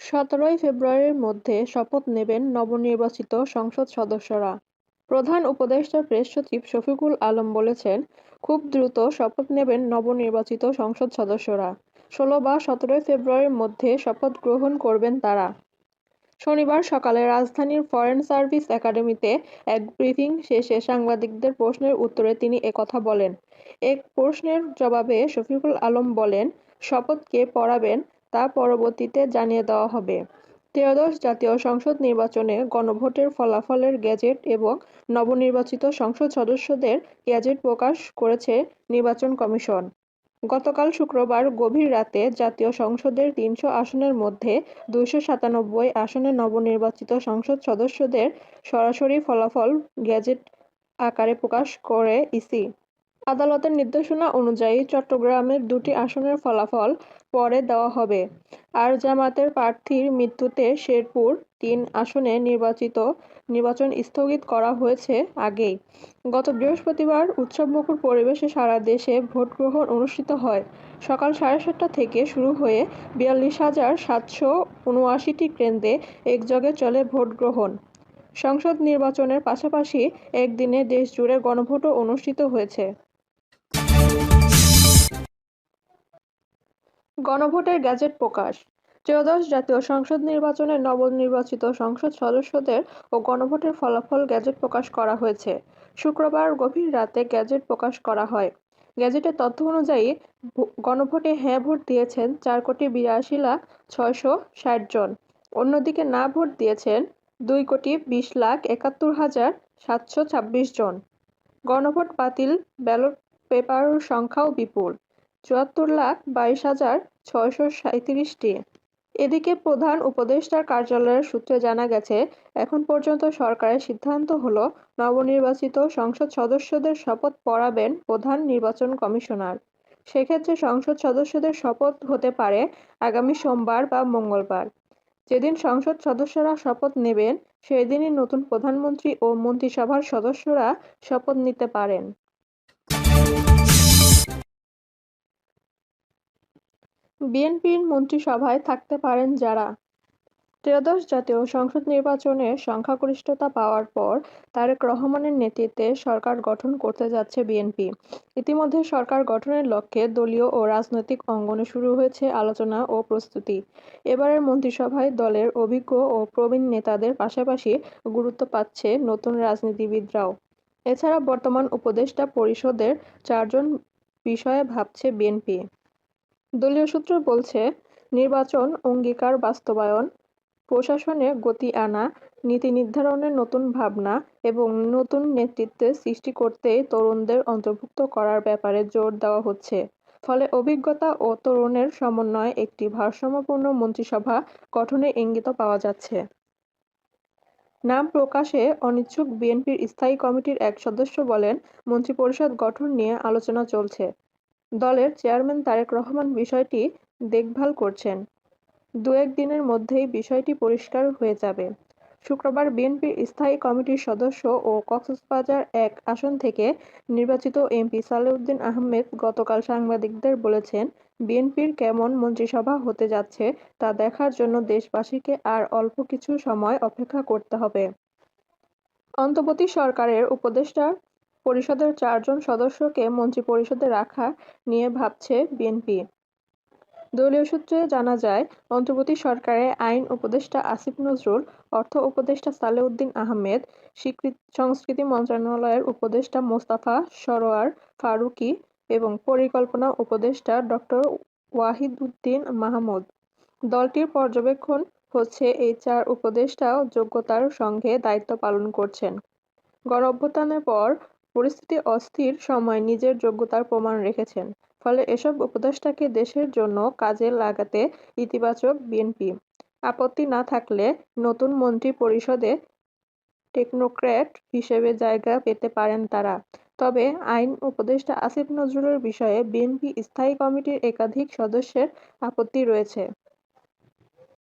17 ফেব্রুয়ারির মধ্যে শপথ নেবেন নবনির্বাচিত সংসদ সদস্যরা। প্রধান উপদেষ্টা প্রেস সচিব শফিকুল আলম বলেছেন, খুব দ্রুত শপথ নেবেন নবনির্বাচিত সংসদ সদস্যরা। 16 বা 17 ফেব্রুয়ারির মধ্যে শপথ গ্রহণ করবেন তারা। শনিবার সকালে রাজধানীর ফরেন সার্ভিস একাডেমিতে এক ব্রিফিং শেষে সাংবাদিকদের প্রশ্নের উত্তরে তিনি একথা বলেন। এক প্রশ্নের জবাবে শফিকুল আলম বলেন, শপথ কে পড়াবেন তা পরবর্তীতে জানিয়ে দেওয়া হবে। ত্রয়োদশ জাতীয় সংসদ নির্বাচনে গণভোটের ফলাফলের গেজেট এবং নবনির্বাচিত সংসদ সদস্যদের গেজেট প্রকাশ করেছে নির্বাচন কমিশন। গতকাল শুক্রবার গভীর রাতে জাতীয় সংসদের ৩০০ আসনের মধ্যে ২৯৭ আসনে নবনির্বাচিত সংসদ সদস্যদের সরাসরি ফলাফল গেজেট আকারে প্রকাশ করে ইসি। আদালতের নির্দেশনা অনুযায়ী চট্টগ্রামের ২টি আসনের ফলাফল পরে দেওয়া হবে। আর জামায়াতের প্রার্থীর মৃত্যুতে শেরপুর ৩ আসনে নির্বাচন স্থগিত করা হয়েছে আগেই। গত বৃহস্পতিবার উৎসবমুখর পরিবেশে সারা দেশে ভোট গ্রহণ অনুষ্ঠিত হয়। সকাল 7:30 থেকে শুরু হয়ে ৪২,৭৭৯টি কেন্দ্রে একযোগে চলে ভোট গ্রহণ। সংসদ নির্বাচনের পাশাপাশি একদিনে দেশজুড়ে গণভোটও অনুষ্ঠিত হয়েছে। গণভোটের গেজেট প্রকাশ। ত্রয়োদশ জাতীয় সংসদ নির্বাচনে নবনির্বাচিত সংসদ সদস্যদের ও গণভোটের ফলাফল গেজেট প্রকাশ করা হয়েছে। শুক্রবার গভীর রাতে গেজেট প্রকাশ করা হয়। গেজেটের তথ্য অনুযায়ী গণভোটে হ্যাঁ ভোট দিয়েছেন 4,82,660 জন। অন্যদিকে না ভোট দিয়েছেন 2,20,71,726 জন। গণভোট বাতিল ব্যালট পেপার সংখ্যাও বিপুল, ৭৪,22,637টি। এদিকে প্রধান উপদেষ্টার কার্যালয়ের সূত্রে জানা গেছে, এখন পর্যন্ত সরকারের সিদ্ধান্ত হলো নবনির্বাচিত সংসদ সদস্যদের শপথ পড়াবেন প্রধান নির্বাচন কমিশনার। সেক্ষেত্রে সংসদ সদস্যদের শপথ হতে পারে আগামী সোমবার বা মঙ্গলবার। যেদিন সংসদ সদস্যরা শপথ নেবেন সেদিনই নতুন প্রধানমন্ত্রী ও মন্ত্রিসভার সদস্যরা শপথ নিতে পারেন। বিএনপির মন্ত্রিসভায় থাকতে পারেন যারা। ত্রয়োদশ জাতীয় সংসদ নির্বাচনে সংখ্যাগরিষ্ঠতা পাওয়ার পর তারেক রহমানের নেতৃত্বে সরকার গঠন করতে যাচ্ছে বিএনপি। ইতিমধ্যে সরকার গঠনের লক্ষ্যে দলীয় ও রাজনৈতিক অঙ্গনে শুরু হয়েছে আলোচনা ও প্রস্তুতি। এবারের মন্ত্রিসভায় দলের অভিজ্ঞ ও প্রবীণ নেতাদের পাশাপাশি গুরুত্ব পাচ্ছে নতুন রাজনীতিবিদরাও। এছাড়া বর্তমান উপদেষ্টা পরিষদের 4 জন বিষয়ে ভাবছে বিএনপি। দলীয় সূত্র বলছে, নির্বাচন অঙ্গীকার বাস্তবায়ন, প্রশাসনে গতি আনা, নীতি নির্ধারণের নতুন ভাবনা এবং নতুন নেতৃত্ব সৃষ্টি করতেই তরুণদের অন্তর্ভুক্ত করার ব্যাপারে জোর দেওয়া হচ্ছে। ফলে অভিজ্ঞতা ও তরুণের সমন্বয়ে একটি ভারসাম্যপূর্ণ মন্ত্রিসভা গঠনের ইঙ্গিত পাওয়া যাচ্ছে। নাম প্রকাশে অনিচ্ছুক বিএনপির স্থায়ী কমিটির এক সদস্য বলেন, মন্ত্রিপরিষদ গঠন নিয়ে আলোচনা চলছে। দলের চেয়ারম্যান তারেক রহমান বিষয়টি দেখভাল করছেন। 2-1 দিনের মধ্যেই বিষয়টি পরিষ্কার হয়ে যাবে। শুক্রবার বিএনপির স্থায়ী কমিটির সদস্য ও কক্সবাজার 1 আসন থেকে নির্বাচিত এমপি সালেউদ্দিন আহমেদ গতকাল সাংবাদিকদের বলেছেন, বিএনপির কেমন মন্ত্রিসভা হতে যাচ্ছে তা দেখার জন্য দেশবাসীকে আর অল্প কিছু সময় অপেক্ষা করতে হবে। অন্তর্বর্তী সরকারের উপদেষ্টা পরিষদের 4 জন সদস্যকে মন্ত্রিপরিষদে রাখা নিয়ে ভাবছে বিএনপি। দলীয় সূত্রে জানা যায়, অন্তর্বর্তী সরকারে আইন উপদেষ্টা আসিফ নজরুল, অর্থ উপদেষ্টা সালেউদ্দিন আহমেদ, সংস্কৃতি মন্ত্রণালয়ের উপদেষ্টা মোস্তফা সরোয়ার ফারুকী এবং পরিকল্পনা উপদেষ্টা ডক্টর ওয়াহিদুদ্দীন মাহমুদ। দলটির পর্যবেক্ষণ হচ্ছে, এই 4 উপদেষ্টাও যোগ্যতার সঙ্গে দায়িত্ব পালন করছেন। গণঅভ্যুত্থানের পর পরিস্থিতি অস্থির সময়ে নিজের যোগ্যতার প্রমাণ রেখেছেন। ফলে এসব উপদেষ্টাকে দেশের জন্য কাজে লাগাতে ইতিবাচক বিএনপি। আপত্তি না থাকলে নতুন মন্ত্রী পরিষদে টেকনোক্র্যাট হিসেবে জায়গা পেতে পারেন তারা। তবে আইন উপদেষ্টা আসিফ নজরুলের বিষয়ে বিএনপি স্থায়ী কমিটির একাধিক সদস্যের আপত্তি রয়েছে।